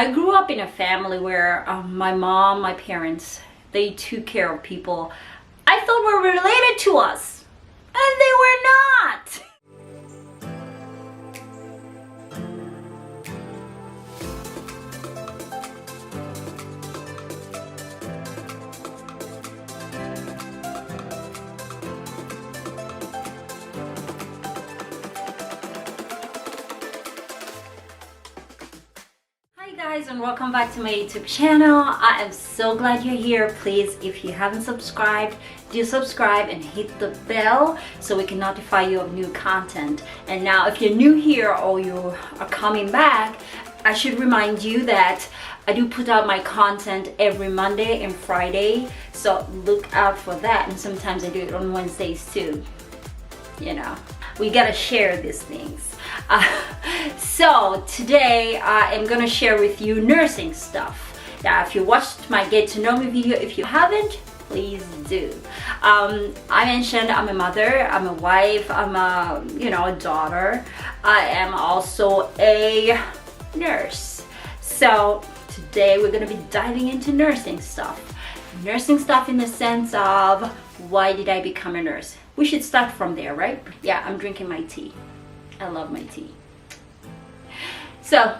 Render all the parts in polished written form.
I grew up in a family where my mom, my parents, they took care of people I thought were related to us, and they were not. Hi guys, and welcome back to my YouTube channel. I am so glad you're here. Please, if you haven't subscribed, do subscribe and hit the bell so we can notify you of new content. And now if you're new here or you are coming back, I should remind you that I do put out my content every Monday and Friday, so look out for that. And sometimes I do it on Wednesdays too. You know, we gotta share these things. So today I am gonna share with you nursing stuff. Now, if you watched my get to know me video, if you haven't, please do. I mentioned I'm a mother, I'm a wife, I'm a daughter. I am also a nurse. So today we're gonna be diving into nursing stuff. Nursing stuff in the sense of, why did I become a nurse? We should start from there, right? Yeah, I'm drinking my tea. I love my tea. So,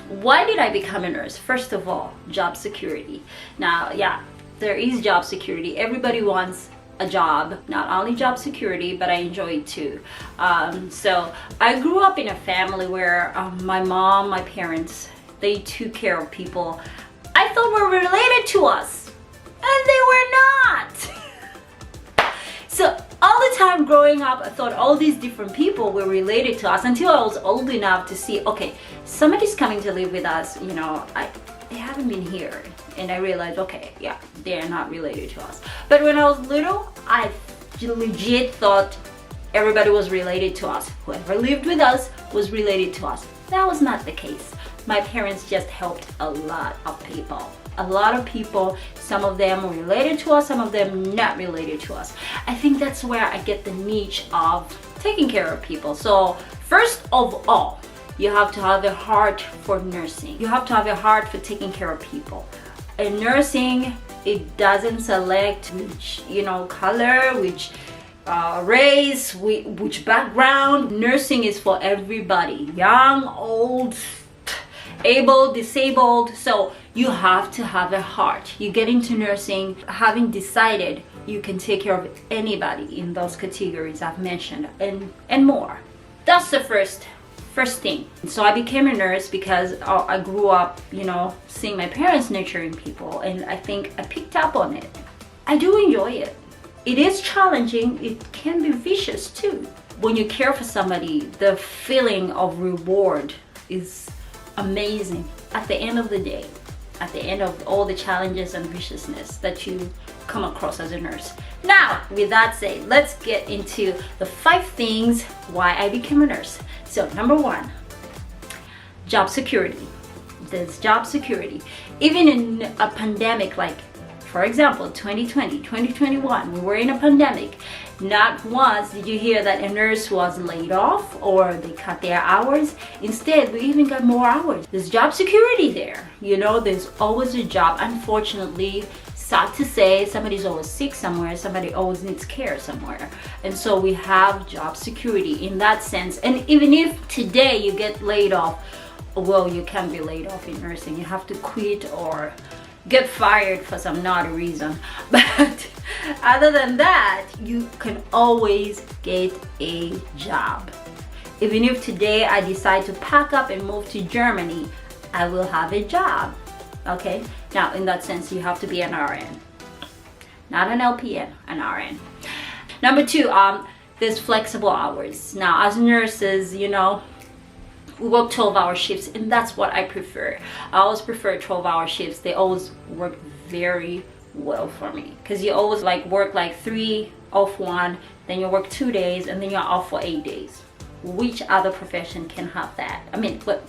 why did I become a nurse? First of all, job security. Now, yeah, there is job security. Everybody wants a job, not only job security, but I enjoy it too. So, I grew up in a family where my mom, my parents, they took care of people I thought were related to us, and they were not. So all the time growing up, I thought all these different people were related to us until I was old enough to see, okay, somebody's coming to live with us, they haven't been here. And I realized, okay, yeah, they're not related to us. But when I was little, I legit thought everybody was related to us. Whoever lived with us was related to us. That was not the case. My parents just helped a lot of people. A lot of people, some of them related to us, some of them not related to us. I think that's where I get the niche of taking care of people. So first of all, you have to have a heart for nursing. You have to have a heart for taking care of people. In nursing, it doesn't select which, color, which race, which background. Nursing is for everybody, young, old, able, disabled. So you have to have a heart. You get into nursing having decided you can take care of anybody in those categories I've mentioned and more. That's the first thing. So I became a nurse because I grew up, seeing my parents nurturing people, and I think I picked up on it. I do enjoy it. It is challenging. It can be vicious too. When you care for somebody, the feeling of reward is amazing at the end of the day, at the end of all the challenges and viciousness that you come across as a nurse. Now, with that said, let's get into the 5 things why I became a nurse. So number 1, job security. There's job security. Even in a pandemic, like for example 2020, 2021, we were in a pandemic. Not once did you hear that a nurse was laid off or they cut their hours. Instead, we even got more hours. There's job security there. There's always a job. Unfortunately, sad to say, somebody's always sick somewhere, somebody always needs care somewhere. And so we have job security in that sense. And even if today you get laid off, well, you can't be laid off in nursing. You have to quit or get fired for some naughty reason. But other than that, you can always get a job. Even if today I decide to pack up and move to Germany, I will have a job. Okay? Now, in that sense, you have to be an RN. Not an LPN, an RN. Number 2, there's flexible hours. Now, as nurses, we work 12-hour shifts, and that's what I prefer. I always prefer 12-hour shifts. They always work very well for me, because you always work 3 off 1, then you work 2 days, and then you're off for 8 days. Which other profession can have that? I mean, but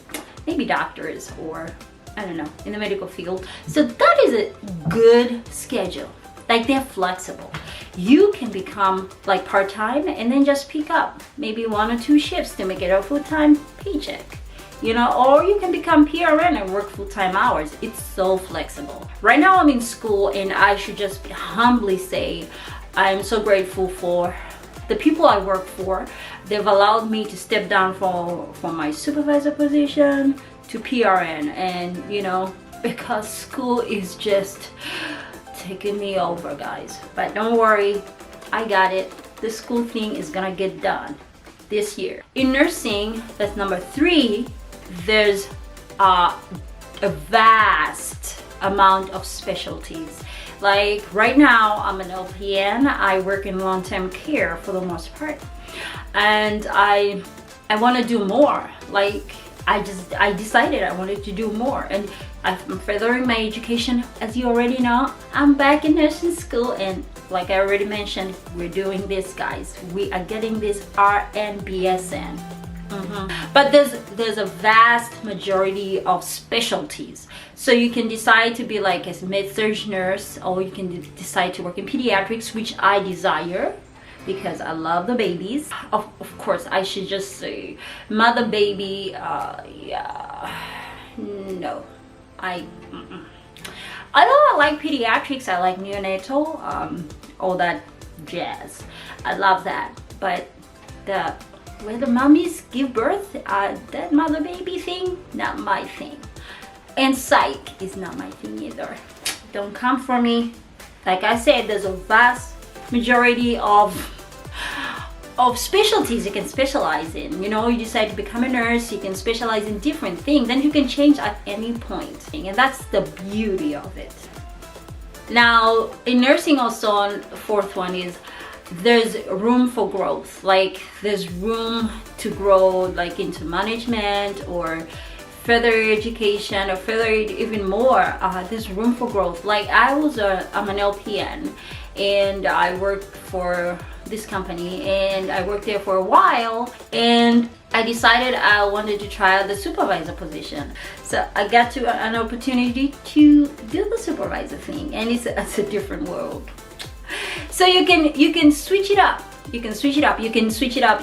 maybe doctors, or I don't know, in the medical field. So that is a good schedule. They're flexible. You can become part-time and then just pick up maybe 1 or 2 shifts to make it a full-time paycheck. you know, or you can become PRN and work full-time hours. It's so flexible. Right now I'm in school, and I should just humbly say I'm so grateful for the people I work for. They've allowed me to step down from my supervisor position to PRN, and you know, because school is just taking me over, guys. But don't worry, I got it. The school thing is gonna get done this year. In nursing, that's number 3, there's a vast amount of specialties. Like right now, I'm an LPN. I work in long-term care for the most part, and I want to do more. Like I decided I wanted to do more, and I'm furthering my education. As you already know, I'm back in nursing school, and like I already mentioned, we're doing this, guys. We are getting this RN BSN. But there's a vast majority of specialties, so you can decide to be like a med-surg nurse, or you can decide to work in pediatrics, which I desire because I love the babies. Of course, I should just say mother baby, yeah, no, although I like pediatrics, I like neonatal, all that jazz, I love that. But where the mummies give birth, that mother baby thing, not my thing. And psych is not my thing either. Don't come for me. Like I said, there's a vast majority of specialties you can specialize in. You know, you decide to become a nurse, you can specialize in different things, and you can change at any point. And that's the beauty of it. Now, in nursing also, fourth one is there's room for growth. Like there's room to grow like into management or further education, or further even more. There's room for growth. Like I'm an LPN, and I worked for this company, and I worked there for a while, and I decided I wanted to try out the supervisor position. So I got an opportunity to do the supervisor thing, and it's a different world. So you can switch it up. You can switch it up. You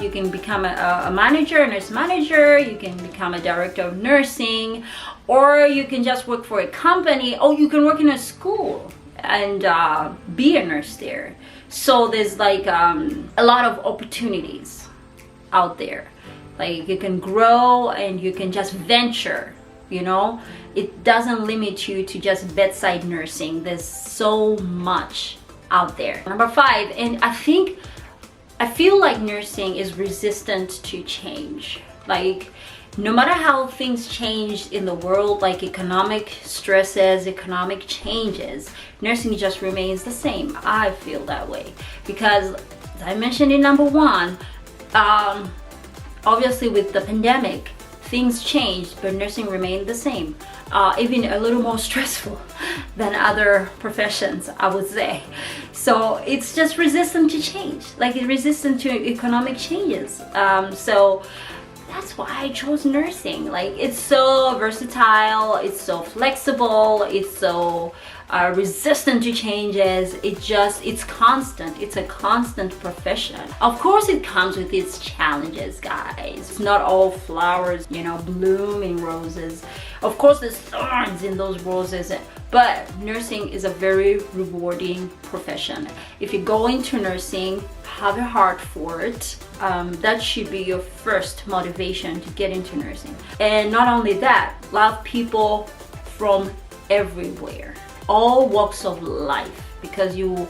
can become a manager, a nurse manager. You can become a director of nursing, or you can just work for a company. Oh, you can work in a school and be a nurse there. So there's like a lot of opportunities out there. Like you can grow and you can just venture. You know, it doesn't limit you to just bedside nursing. There's so much out there. Number 5, and I feel like nursing is resistant to change. Like no matter how things change in the world, like economic stresses, economic changes, nursing just remains the same. I feel that way because, as I mentioned in number 1, obviously with the pandemic, things changed, but nursing remained the same. Even a little more stressful than other professions, I would say. So it's just resistant to change, like it's resistant to economic changes. So that's why I chose nursing. Like it's so versatile, it's so flexible, it's so resistant to changes. It's constant. It's a constant profession. Of course it comes with its challenges, guys. It's not all flowers, you know, blooming roses. Of course there's thorns in those roses, but nursing is a very rewarding profession. If you go into nursing, have a heart for it. That should be your first motivation to get into nursing. And not only that, love people from everywhere, all walks of life, because you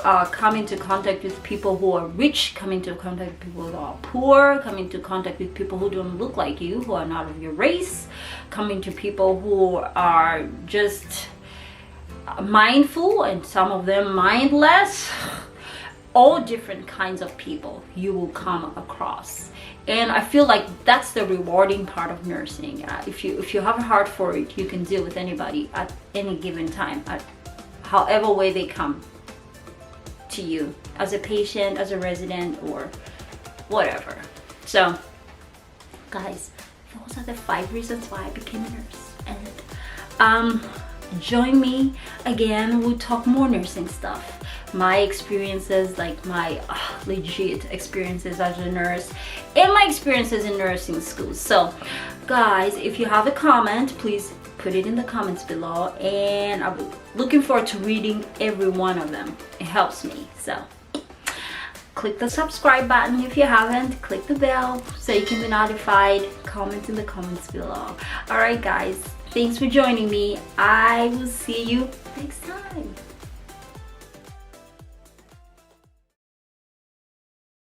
come into contact with people who are rich, come into contact with people who are poor, come into contact with people who don't look like you, who are not of your race, come into people who are just mindful and some of them mindless. All different kinds of people you will come across, and I feel like that's the rewarding part of nursing. If you have a heart for it, you can deal with anybody at any given time, at however way they come to you, as a patient, as a resident, or whatever. So guys, those are the 5 reasons why I became a nurse. And join me again. We'll talk more nursing stuff, my experiences, like my legit experiences as a nurse and my experiences in nursing school. So guys, if you have a comment, please put it in the comments below, and I'm looking forward to reading every one of them. It helps me. So click the subscribe button if you haven't, click the bell so you can be notified, comment in the comments below. All right guys, thanks for joining me. I will see you next time.